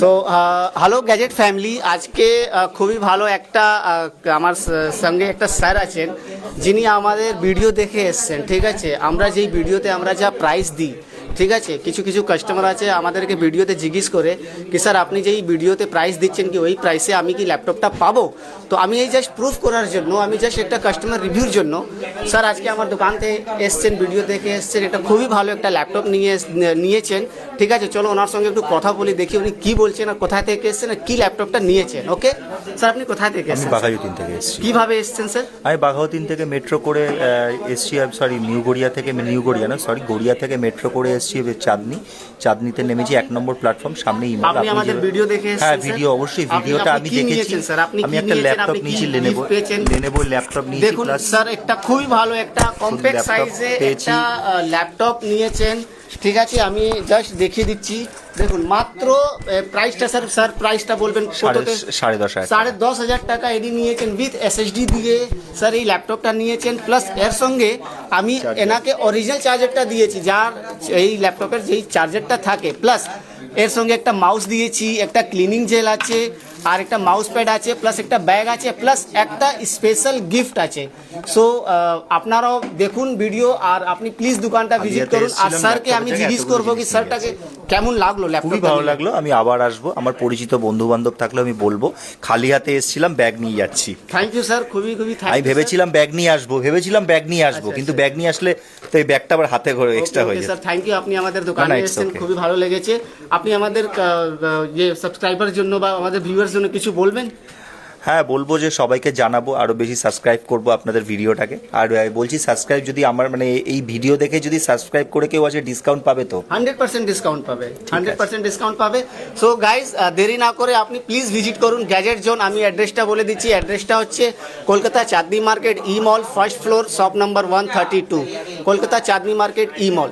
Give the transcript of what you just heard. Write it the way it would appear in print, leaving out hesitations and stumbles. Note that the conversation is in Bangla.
সো হ্যালো গ্যাজেট ফ্যামিলি, আজকে খুবই ভালো একটা আমার সঙ্গে একটা স্যার আছেন যিনি আমাদের ভিডিও দেখে এসছেন। ঠিক আছে, আমরা যেই ভিডিওতে আমরা যা প্রাইস দিই, ঠিক আছে, কিছু কিছু কাস্টমার আছে আমাদেরকে ভিডিওতে জিজ্ঞেস করে কি স্যার আপনি যেই ভিডিওতে প্রাইস দিচ্ছেন কি ওই প্রাইসে আমি কি ল্যাপটপটা পাবো? তো আমি এই জাস্ট প্রুফ করার জন্য, আমি জাস্ট একটা কাস্টমার রিভিউর জন্য স্যার আজকে আমার দোকানতে এসছেন, ভিডিও দেখে এসছেন, এটা খুবই ভালো একটা ল্যাপটপ নিয়েছেন। ঠিক আছে, চলো ওনার সঙ্গে একটু কথা বলি, দেখি উনি কী বলছেন আর কোথায় থেকে এসছেন আর কী ল্যাপটপটা নিয়েছেন। ওকে স্যার, আপনি কোথায় থেকে আমি এসছেন? বাঘাযতীন থেকে এসেছি। কীভাবে এসছেন স্যার? আমি বাঘাযতীন থেকে মেট্রো করে এসছি, সরি নিউ গড়িয়া থেকে, গড়িয়া থেকে মেট্রো করে এসছি চাঁদনিতে নেমেছি, 1 নম্বর প্ল্যাটফর্ম, সামনে ইমল। আপনি আমাদের ভিডিও দেখে এসেছেন? হ্যাঁ, ভিডিও অবশ্যই, ভিডিওটা আমি দেখেছি স্যার। আমি একটা ল্যাপটপ নিয়েছি, লেনোভো ল্যাপটপ নিয়েছি। দেখুন স্যার, একটা খুবই ভালো একটা কম্প্যাক্ট সাইজে একটা ল্যাপটপ নিয়েছেন। ঠিক আছে, আমি জাস্ট দেখিয়ে দিচ্ছি। দেখুন মাত্র প্রাইসটা স্যার প্রাইসটা বলবেন কততে? 10,500 টাকা এডি নিয়েছেন উইথ এসএসডি দিয়ে স্যার এই ল্যাপটপটা নিয়েছেন। প্লাস এর সঙ্গে আমি এনাকে অরিজিনাল চার্জারটা দিয়েছি, যার এই ল্যাপটপের যেই চার্জারটা থাকে, প্লাস এর সঙ্গে একটা মাউস দিয়েছি, একটা ক্লিনিং জেল আছে, আর একটা মাউস প্যাড আছে, প্লাস একটা ব্যাগ আছে, প্লাস একটা স্পেশাল গিফট আছে। সো আপনারাও দেখুন ভিডিও, আর আপনি প্লিজ দোকানটা ভিজিট করুন। আর স্যারকে আমি জিজ্ঞেস করবো কি স্যারটাকে কেমন লাগলো ল্যাপটপ? খুবই ভালো লাগলো, আমি আবার আসবো। আমার পরিচিত বন্ধু বান্ধব থাকলে আমি বলবো। খালি হাতে এসেছিলাম, ব্যাগ নিয়ে যাচ্ছি। থ্যাংক ইউ স্যার, খুবই থ্যাংক আমি ভেবেছিলাম ব্যাগ নিয়ে আসবো, কিন্তু ব্যাগ নিয়ে আসলে তো এই ব্যাগটা আবার হাতে করে এক্সট্রা হয়ে যায়। স্যার থ্যাংক ইউ, আপনি আমাদের দোকানে এসেছেন, খুবই ভালো লেগেছে। আপনি আমাদের যে সাবস্ক্রাইবার জন্য বা আমাদের ভিউয়ার্স জন্য কিছু বলবেন? হ্যাঁ, বলবো যে সবাইকে জানাবো আরও বেশি সাবস্ক্রাইব করবো আপনাদের ভিডিওটাকে। আর বলছি সাবস্ক্রাইব যদি আমার এই ভিডিও দেখে যদি সাবস্ক্রাইব করে কেউ আছে, ডিসকাউন্ট পাবে তো? 100% ডিসকাউন্ট পাবে, 100% ডিসকাউন্ট পাবে। সো গাইজ, দেরি না করে আপনি প্লিজ ভিজিট করুন গ্যাজেট জোন। আমি অ্যাড্রেসটা বলে দিচ্ছি, অ্যাড্রেসটা হচ্ছে Kolkata Chandni market E mall, first floor, shop number 132, Kolkata Chandni market E মল।